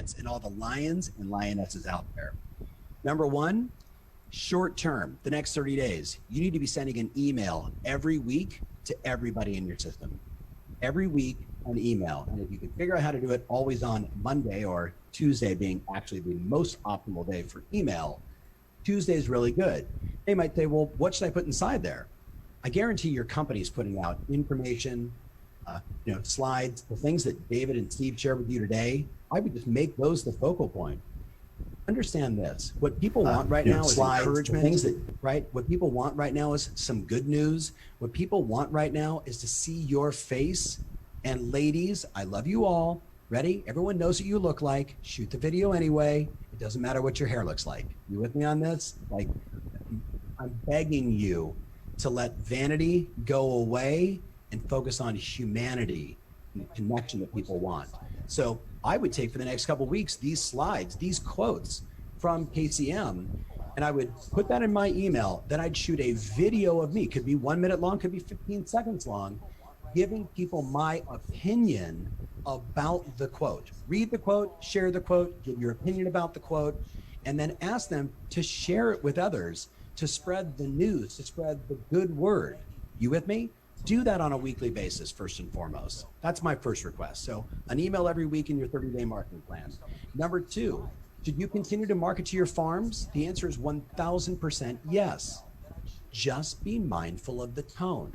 giants and all the lions and lionesses out there. Number one, short term, the next 30 days, you need to be sending an email every week to everybody in your system. Every week, an email. And if you can figure out how to do it always on Monday, or Tuesday being actually the most optimal day for email, Tuesday is really good. They might say, well, what should I put inside there? I guarantee your company is putting out information, slides, the things that David and Steve shared with you today. I would just make those the focal point. Understand this. What people want right now is slides, encouragement. What people want right now is some good news. What people want right now is to see your face. And ladies, I love you all. Ready? Everyone knows what you look like. Shoot the video anyway. It doesn't matter what your hair looks like. You with me on this? Like, I'm begging you to let vanity go away and focus on humanity and the connection that people want. So I would take for the next couple of weeks these slides, these quotes from KCM, and I would put that in my email. Then I'd shoot a video of me. Could be 1 minute long, could be 15 seconds long, giving people my opinion about the quote. Read the quote, share the quote, give your opinion about the quote, and then ask them to share it with others, to spread the news, to spread the good word. You with me? Do that on a weekly basis, first and foremost. That's my first request. So an email every week in your 30-day marketing plan. Number two, should you continue to market to your farms? The answer is 1000% yes. Just be mindful of the tone.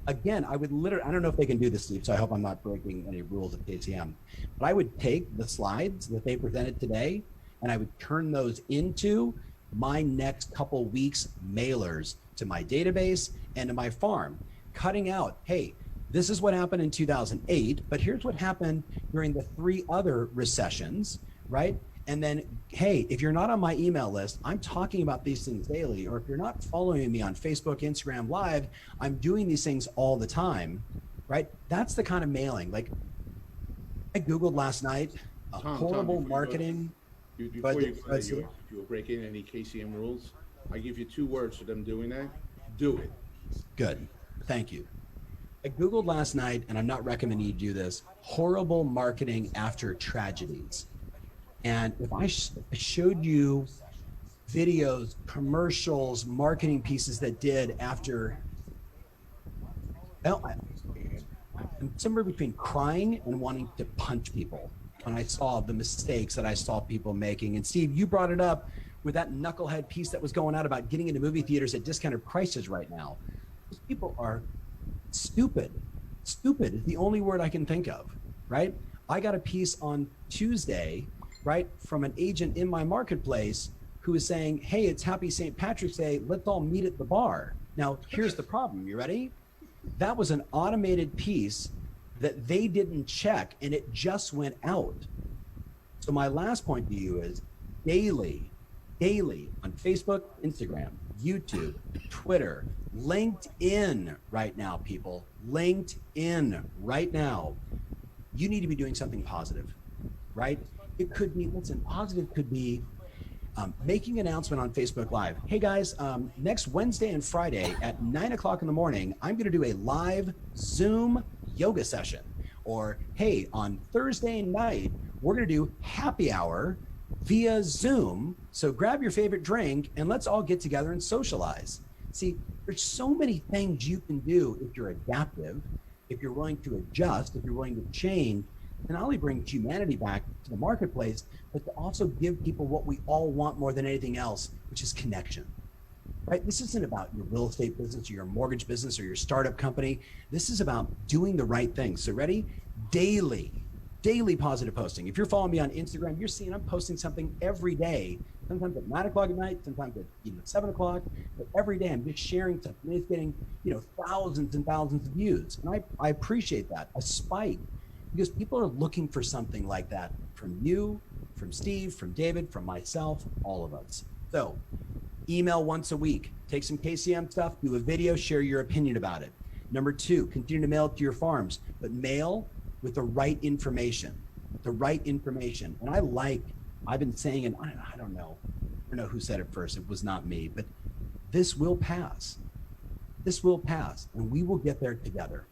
Again, I would literally, I don't know if they can do this, Steve, so I hope I'm not breaking any rules of KCM, but I would take the slides that they presented today and I would turn those into my next couple weeks mailers to my database and to my farm, cutting out, hey, this is what happened in 2008, but here's what happened during the 3 other recessions, right? And then, hey, if you're not on my email list, I'm talking about these things daily. Or if you're not following me on Facebook, Instagram Live, I'm doing these things all the time, right? That's the kind of mailing. Like, I Googled last night, horrible marketing. Before you break in any KCM rules, I give you 2 words for them doing that. Do it. Good. Thank you. I Googled last night, and I'm not recommending you do this, horrible marketing after tragedies. And if I showed you videos, commercials, marketing pieces that did after, well, I'm somewhere between crying and wanting to punch people when I saw the mistakes that I saw people making. And Steve, you brought it up with that knucklehead piece that was going out about getting into movie theaters at discounted prices right now. These people are stupid. Stupid is the only word I can think of, right? I got a piece on Tuesday, right, from an agent in my marketplace who is saying, hey, it's happy St. Patrick's Day, let's all meet at the bar. Now, here's the problem, you ready? That was an automated piece that they didn't check and it just went out. So my last point to you is daily on Facebook, Instagram, YouTube, Twitter, LinkedIn right now, people, LinkedIn right now. You need to be doing something positive, right? It could be, listen, positive could be making an announcement on Facebook Live. Hey guys, next Wednesday and Friday at 9 o'clock in the morning, I'm gonna do a live Zoom yoga session. Or, hey, on Thursday night, we're gonna do happy hour via Zoom. So grab your favorite drink and let's all get together and socialize. See, there's so many things you can do if you're adaptive, if you're willing to adjust, if you're willing to change, and not only bring humanity back to the marketplace, but to also give people what we all want more than anything else, which is connection, right? This isn't about your real estate business or your mortgage business or your startup company. This is about doing the right thing. So ready? Daily positive posting. If you're following me on Instagram, you're seeing I'm posting something every day, sometimes at 9 o'clock at night, sometimes at 7 o'clock, but every day I'm just sharing something. And it's getting thousands and thousands of views. And I appreciate that, a spike. Because people are looking for something like that from you, from Steve, from David, from myself, all of us. So email once a week, take some KCM stuff, do a video, share your opinion about it. Number 2, continue to mail it to your farms, but mail with the right information, And I've been saying, and I don't know who said it first, it was not me, but this will pass. This will pass and we will get there together.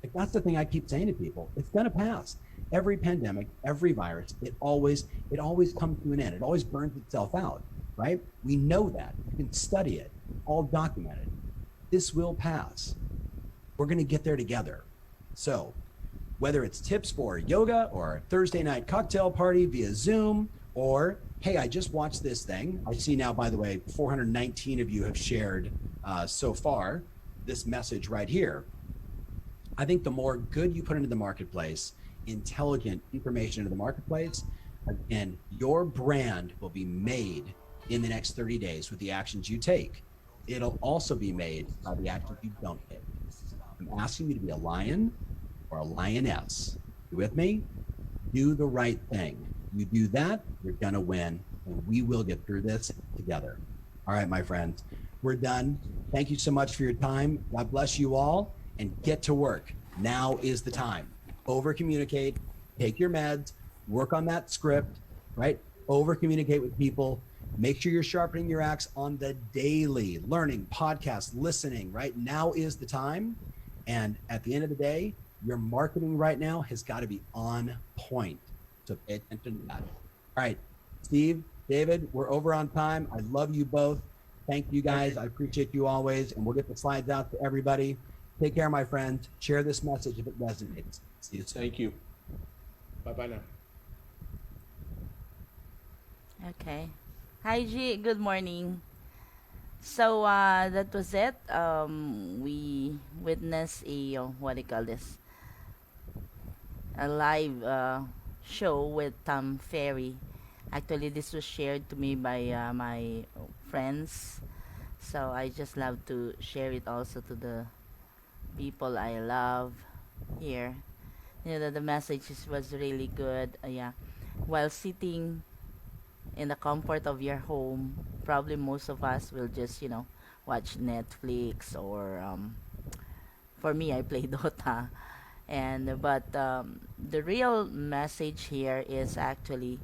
Like, that's the thing I keep saying to people. It's going to pass. every pandemic, every virus, it always comes to an end. It always burns itself out, right? We know that. You can study it, all documented. This will pass. We're going to get there together. So, whether it's tips for yoga or a Thursday night cocktail party via Zoom, or hey, I just watched this thing. I see now, by the way, 419 of you have shared so far this message right here. I think the more good you put into the marketplace, intelligent information into the marketplace, again, your brand will be made in the next 30 days with the actions you take. It'll also be made by the actions you don't take. I'm asking you to be a lion or a lioness. You with me? Do the right thing. You do that, you're gonna win, and we will get through this together. All right, my friends, we're done. Thank you so much for your time. God bless you all, and get to work. Now is the time. Over communicate, take your meds, work on that script, right? Over communicate with people. Make sure you're sharpening your axe on the daily learning, podcast, listening, right? Now is the time. And at the end of the day, your marketing right now has got to be on point. So pay attention to that. All right, Steve, David, we're over on time. I love you both. Thank you guys. I appreciate you always. And we'll get the slides out to everybody. Take care, my friends. Share this message if it resonates. See you soon. Thank you. Bye-bye now. Okay. Hi, G. Good morning. So that was it. We witnessed a what do you call this? A live show with Tom Ferry. Actually, this was shared to me by my friends. So I just love to share it also to the people I love here. You know, the message was really good. Yeah, while sitting in the comfort of your home, probably most of us will just watch Netflix or for me I play Dota. And but the real message here is actually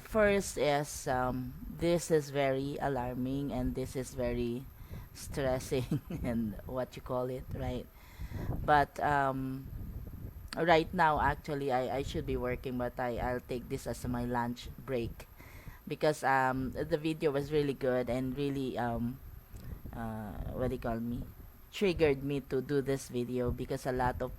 first is this is very alarming and this is very stressing and what you call it, right? But right now actually I should be working, but I'll take this as my lunch break because the video was really good and really what do you call me, triggered me to do this video because a lot of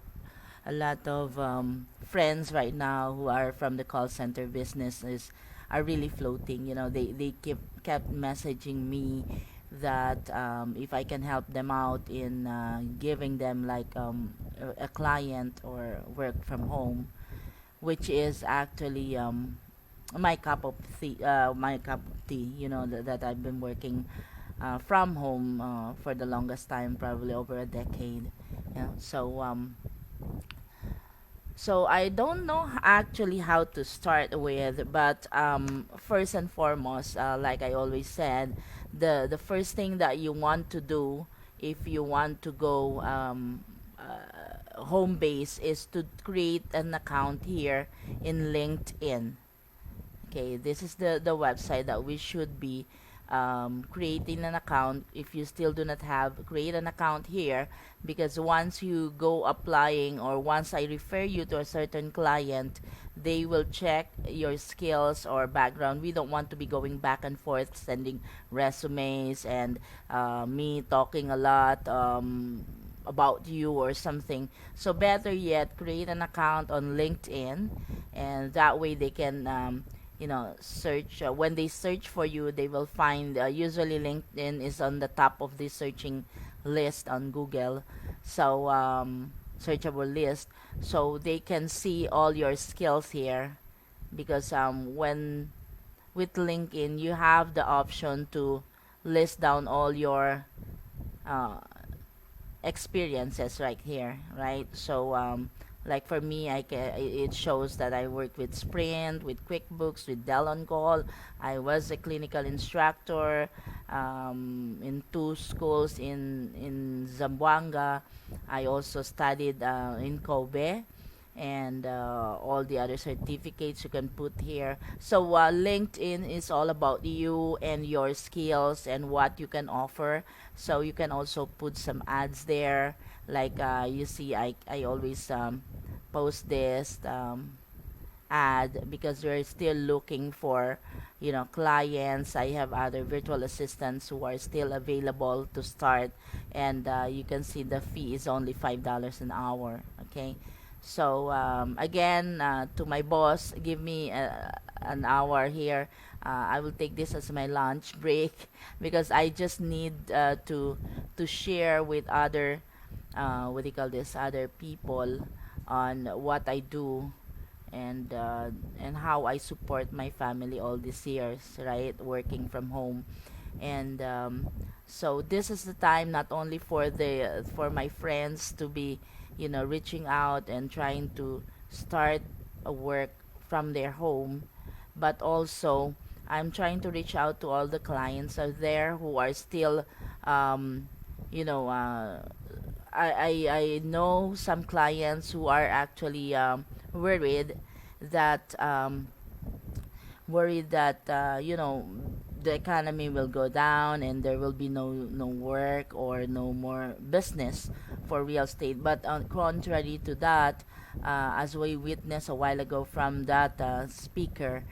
friends right now who are from the call center businesses are really floating. They kept messaging me that if I can help them out in giving them like a client or work from home, which is actually my cup of tea. That I've been working from home for the longest time, probably over a decade. So I don't know actually how to start with, but first and foremost, like I always said, the first thing that you want to do if you want to go home base is to create an account here in LinkedIn. Okay, this is the website that we should be creating an account. If you still do not have, create an account here, because once you go applying or once I refer you to a certain client, they will check your skills or background. We don't want to be going back and forth sending resumes and me talking a lot about you or something. So better yet, create an account on LinkedIn, and that way they can search. When they search for you, they will find, usually LinkedIn is on the top of the searching list on Google. So searchable list, so they can see all your skills here, because when with LinkedIn you have the option to list down all your uh, experiences right here, right? So like for me, it shows that I work with Sprint, with QuickBooks, with Dell on Call. I was a clinical instructor in 2 schools in Zamboanga. I also studied in Kobe, and all the other certificates you can put here. So LinkedIn is all about you and your skills and what you can offer. So you can also put some ads there, like you see I always post this ad because we're still looking for, clients. I have other virtual assistants who are still available to start, and you can see the fee is only $5 an hour. Okay, so again, to my boss, give me an hour here. I will take this as my lunch break because I just need to share with other what do you call this, other people on what I do, and how I support my family all these years, right? Working from home, and so this is the time not only for my friends to be, reaching out and trying to start a work from their home, but also I'm trying to reach out to all the clients out there who are still, um, you know, I know some clients who are actually worried that the economy will go down and there will be no work or no more business for real estate. But on contrary to that, as we witnessed a while ago from that speaker,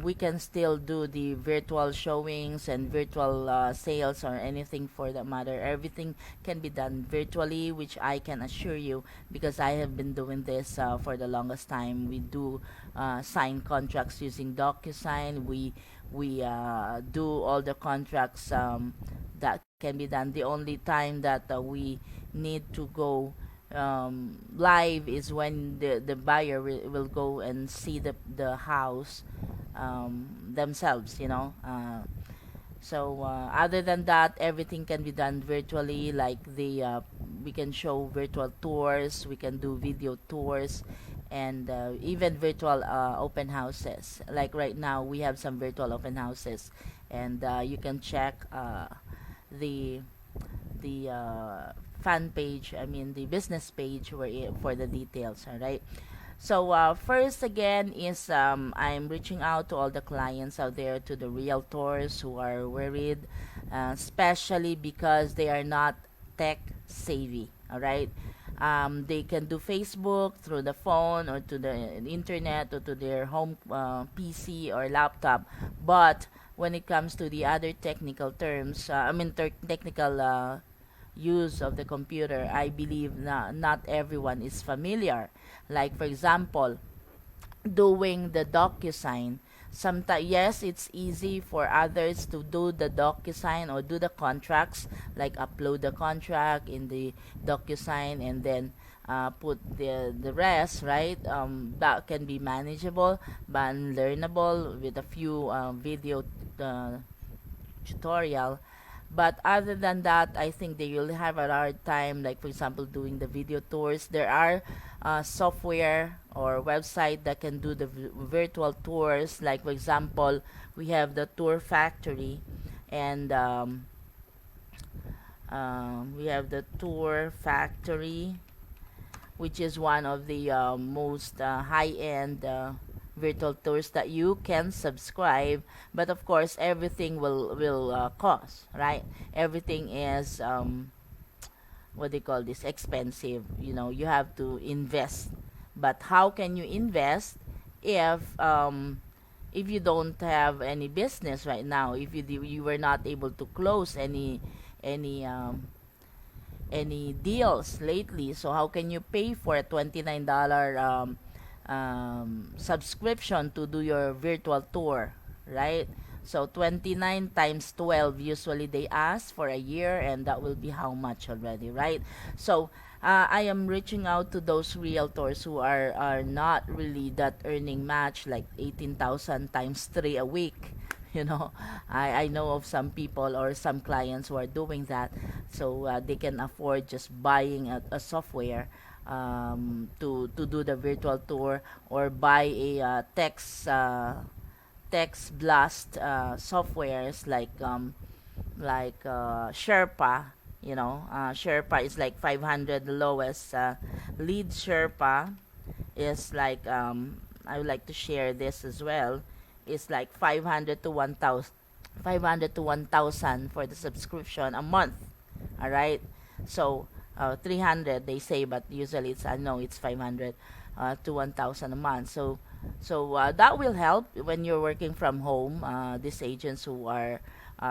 we can still do the virtual showings and virtual sales or anything for that matter. Everything can be done virtually, which I can assure you because I have been doing this for the longest time. We do sign contracts using DocuSign. We do all the contracts that can be done. The only time that we need to go live is when the buyer will go and see the house themselves, so other than that, everything can be done virtually. Like we can show virtual tours, we can do video tours, and even virtual open houses. Like right now, we have some virtual open houses, and you can check the fan page. I mean the business page for the details. All right. So first again is I'm reaching out to all the clients out there, to the realtors who are worried, especially because they are not tech savvy. All right, they can do Facebook through the phone or to the internet or to their home PC or laptop, but when it comes to the other technical terms, technical use of the computer, I believe not everyone is familiar. Like, for example, doing the DocuSign. Sometimes, yes, it's easy for others to do the DocuSign or do the contracts, like upload the contract in the DocuSign and then put the rest, right? That can be manageable but learnable with a few video uh, tutorial. But other than that, I think they will have a hard time, like for example doing the video tours. There are software or website that can do the virtual tours. Like for example, we have the Tour Factory, and we have the Tour Factory, which is one of the most high-end virtual tours that you can subscribe. But of course, everything will cost, right? Everything is what they call this, expensive. You have to invest. But how can you invest if you don't have any business right now? If you were not able to close any any deals lately, so how can you pay for a $29 subscription to do your virtual tour, right? So 29 times 12, usually they ask for a year, and that will be how much already, right? So I am reaching out to those realtors who are not really that earning much, like 18,000 times 3 a week. I know of some people or some clients who are doing that, so they can afford just buying a software to do the virtual tour, or buy a text blast softwares like Sherpa. Sherpa is like 500. The lowest lead Sherpa is like, I would like to share this as well. It's like 500 to 1,000, 500 to 1,000 for the subscription a month. All right. So 300 they say, but usually it's, I know it's 500. to 1,000 a month. So that will help when you're working from home. These agents who are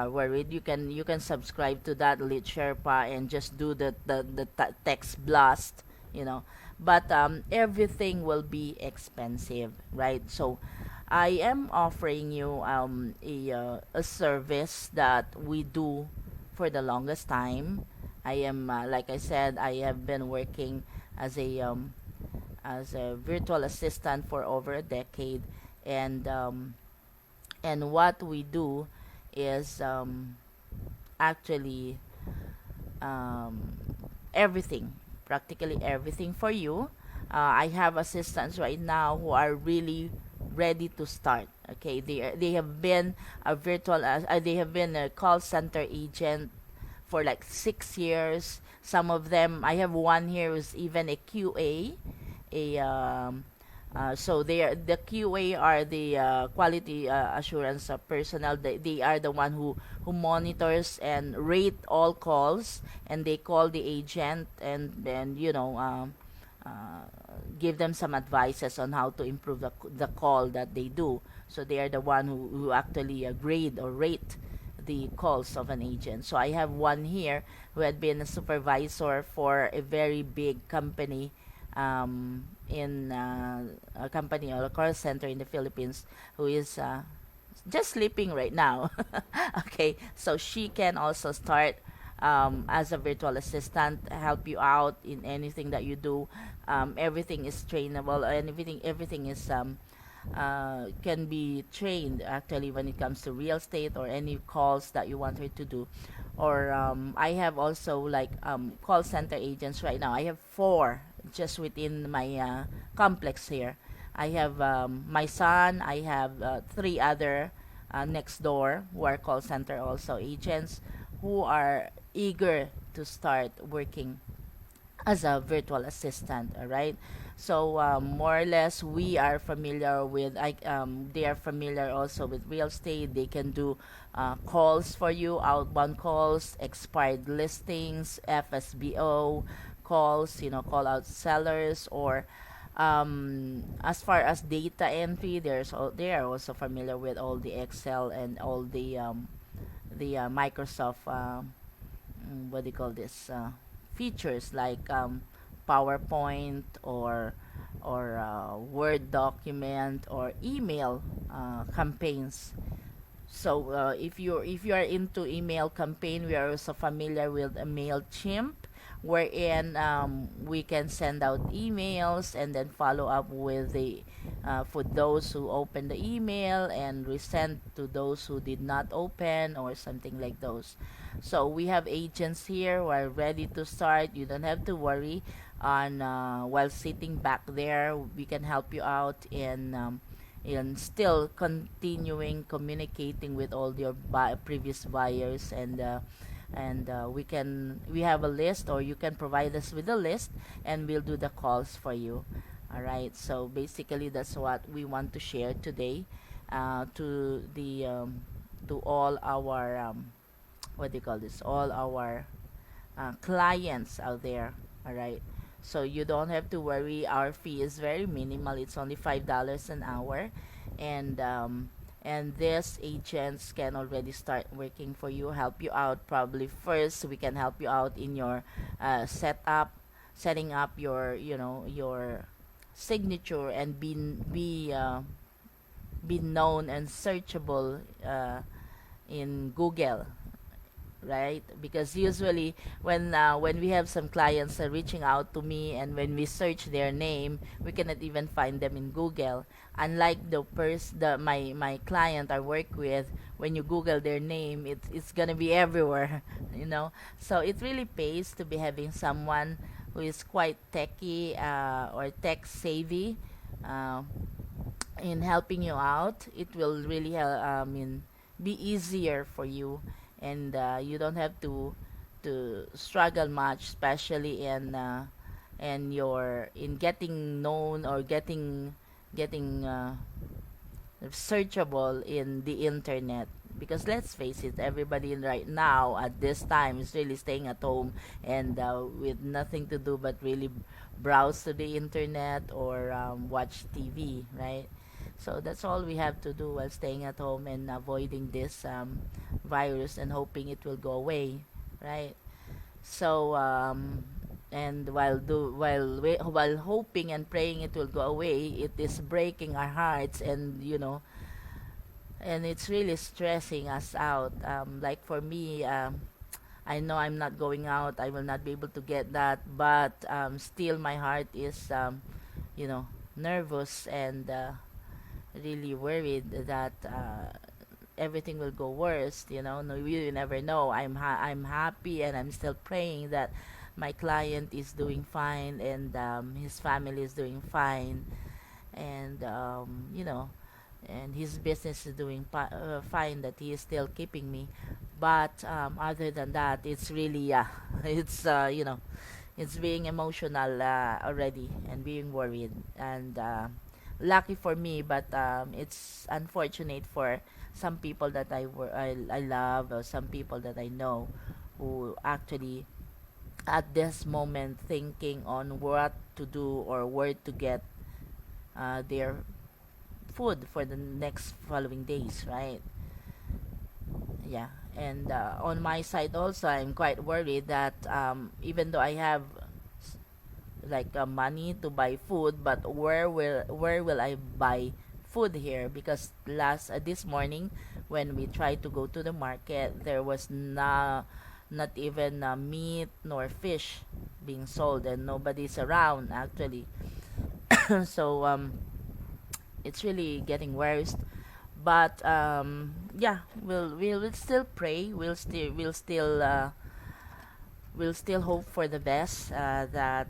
worried, you can subscribe to that lead Sherpa and just do the text blast, you know. But everything will be expensive, right? So I am offering you a service that we do for the longest time. I am, like I said, I have been working as a virtual assistant for over a decade, and what we do is actually um, everything, practically everything for you. I have assistants right now who are really ready to start. Okay, they have been they have been a call center agent for like 6 years. Some of them, I have one here who's even a QA, a so they are the QA are the quality assurance personnel. They are the one who monitors and rate all calls, and they call the agent and then uh, give them some advices on how to improve the call that they do. So they are the one who actually grade or rate the calls of an agent. So I have one here who had been a supervisor for a very big company, in a company or a call center in the Philippines, who is just sleeping right now. Okay, so she can also start as a virtual assistant, help you out in anything that you do. Everything is trainable, and everything is can be trained actually when it comes to real estate or any calls that you want her to do. Or I have also like call center agents right now. I have four just within my complex here. I have my son. I have three other next door who are call center also agents who are eager to start working as a virtual assistant. All right, so more or less we are familiar with they are familiar also with real estate. They can do calls for you, outbound calls, expired listings, FSBO calls, call out sellers, or as far as data entry, they are also familiar with all the Excel and all the Microsoft, what do you call this, features like PowerPoint, or Word document, or email campaigns. So if you are into email campaign, we are also familiar with a Mailchimp, wherein we can send out emails and then follow up with the for those who open the email and resend to those who did not open, or something like those. So we have agents here who are ready to start. You don't have to worry on while sitting back there. We can help you out in still continuing communicating with all your previous buyers, and we have a list, or you can provide us with a list, and we'll do the calls for you. All right, so basically that's what we want to share today, to all our what do you call this, all our clients out there. All right, so you don't have to worry. Our fee is very minimal. It's only $5 an hour, and these agents can already start working for you, help you out. Probably first we can help you out in your setting up your your signature, and be known and searchable in Google, right? Because usually when we have some clients reaching out to me, and when we search their name, we cannot even find them in Google. Unlike my client I work with, when you Google their name, it's gonna be everywhere, So it really pays to be having someone who is quite techy, or tech savvy, uh, in helping you out. It will really be easier for you, and you don't have to struggle much, especially in getting known, or getting searchable in the internet, because let's face it, everybody right now at this time is really staying at home and with nothing to do but really browse to the internet or watch TV, right? So that's all we have to do while staying at home and avoiding this virus and hoping it will go away, right? So and while hoping and praying it will go away, it is breaking our hearts, and and it's really stressing us out. Like for me, I know I'm not going out. I will not be able to get that, but still my heart is you know nervous and really worried that everything will go worse. No, you never know. I'm happy and I'm still praying that my client is doing fine and his family is doing fine, and and his business is doing fine, that he is still keeping me. But other than that, it's really it's it's being emotional already and being worried, and lucky for me, but it's unfortunate for some people that I love, or some people that I know who actually at this moment thinking on what to do or where to get their food for the next following days, right? Yeah. And on my side also, I'm quite worried that even though I have like money to buy food, but where will I buy food here? Because this morning when we tried to go to the market, there was not even meat nor fish being sold, and nobody's around actually. So it's really getting worse. But yeah, we'll still pray. We'll still hope for the best, that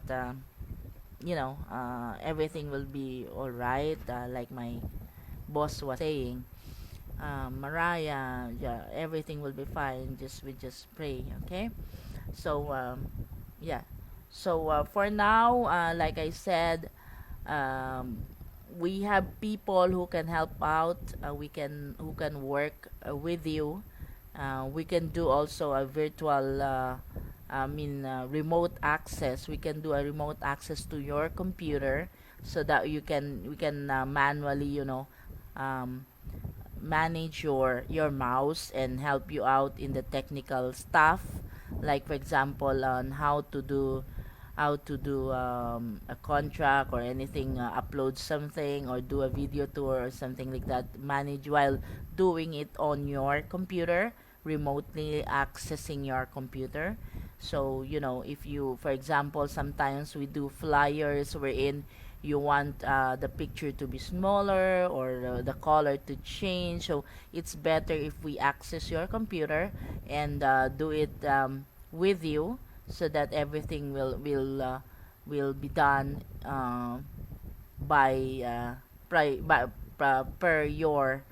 everything will be all right, like my boss was saying. Mariah, yeah, everything will be fine. We just pray, okay? So yeah. So for now, like I said, um, we have people who can help out. Who can work with you. We can do also a virtual. Remote access. We can do a remote access to your computer, so that we can manually, um, manage your mouse and help you out in the technical stuff, like for example on how to do a contract or anything, upload something or do a video tour or something like that, manage while doing it on your computer, remotely accessing your computer. So if you, for example, sometimes we do flyers wherein you want the picture to be smaller or the color to change. So it's better if we access your computer and do it with you, so that everything will be done by per your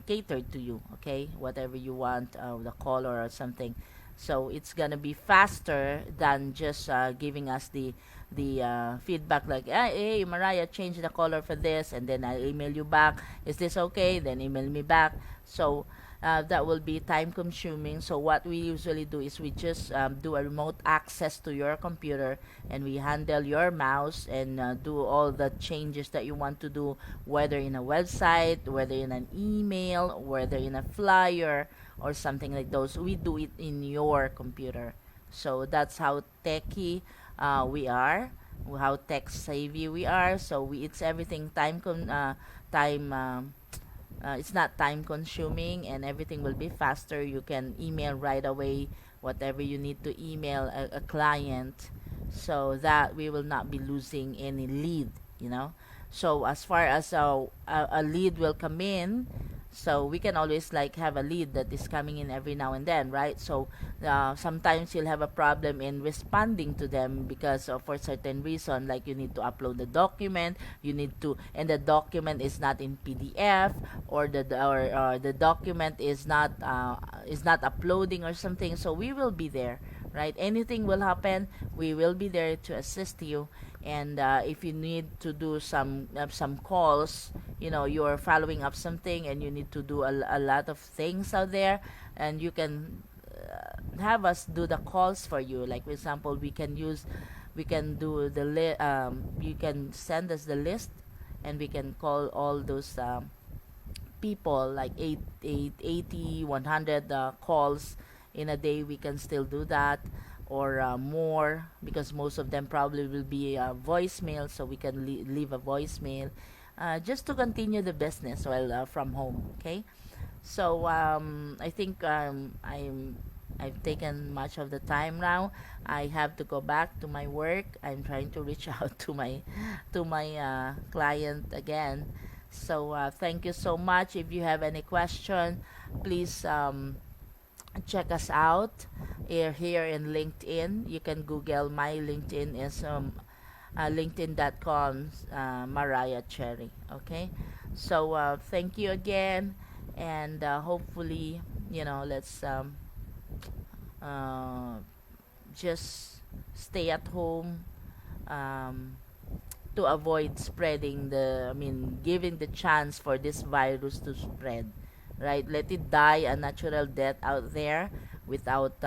catered to you, okay, whatever you want, the color or something. So it's gonna be faster than just giving us the feedback like, hey Mariah, change the color for this, and then I email you back, is this okay, then email me back. So that will be time consuming. So what we usually do is we just do a remote access to your computer, and we handle your mouse and do all the changes that you want to do, whether in a website, whether in an email, whether in a flyer or something like those. We do it in your computer. So that's how techy we are, how tech savvy we are. So it's everything time it's not time consuming, and everything will be faster. You can email right away whatever you need to email a client, so that we will not be losing any lead. So as far as a lead will come in, so we can always like have a lead that is coming in every now and then, right? So sometimes you'll have a problem in responding to them because of for certain reason, like you need to upload the document, and the document is not in PDF, or the document is not uploading or something. So we will be there, right? Anything will happen, we will be there to assist you. And if you need to do some calls, you're following up something and you need to do a lot of things out there, and you can have us do the calls for you. Like for example, we can do you can send us the list, and we can call all those people, like 80, 100 calls in a day. We can still do that, or more, because most of them probably will be voicemail, so we can leave a voicemail just to continue the business while from home. Okay, so I think I've taken much of the time now. I have to go back to my work. I'm trying to reach out to my client again. So thank you so much. If you have any question, please check us out here in LinkedIn. You can Google my LinkedIn is linkedin.com Mariah Cherry. Okay, so thank you again, and hopefully, let's uh, just stay at home, um, to avoid spreading giving the chance for this virus to spread, right? Let it die a natural death out there without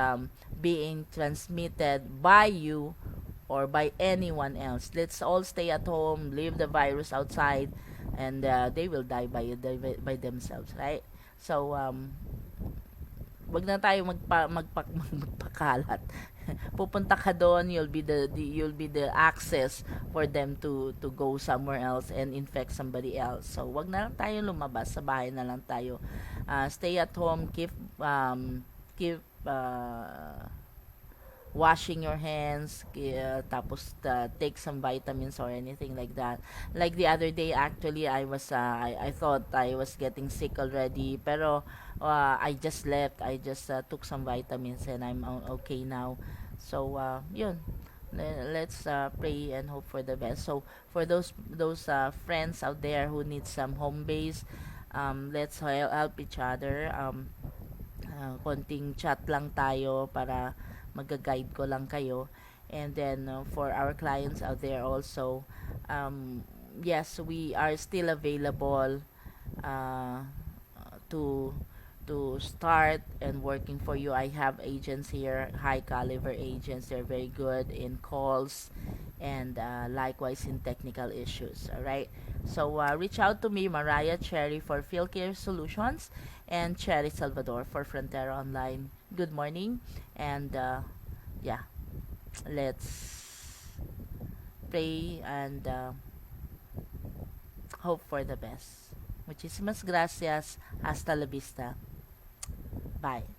being transmitted by you or by anyone else. Let's all stay at home, leave the virus outside, and they will die by themselves, right? So, wag na tayo magpakalat. Pupunta ka doon, you'll be the access for them to go somewhere else and infect somebody else. So wag na lang tayo lumabas, sa bahay na lang tayo. Stay at home, keep washing your hands, tapos take some vitamins or anything like that. Like the other day, actually, I thought I was getting sick already, pero I just left. I just took some vitamins and I'm okay now. So yun. Let's pray and hope for the best. So for those friends out there who need some home base, let's help each other. Konting chat lang tayo para mag-guide ko lang kayo. And then for our clients out there also, yes, we are still available uh, to start and working for you. I have agents here, high caliber agents. They're very good in calls and likewise in technical issues. All right. So reach out to me, Mariah Cherry, for Field Care Solutions, and Cherry Salvador for Frontera Online. Good morning, and yeah, let's pray and hope for the best. Muchísimas gracias. Hasta la vista. Bye.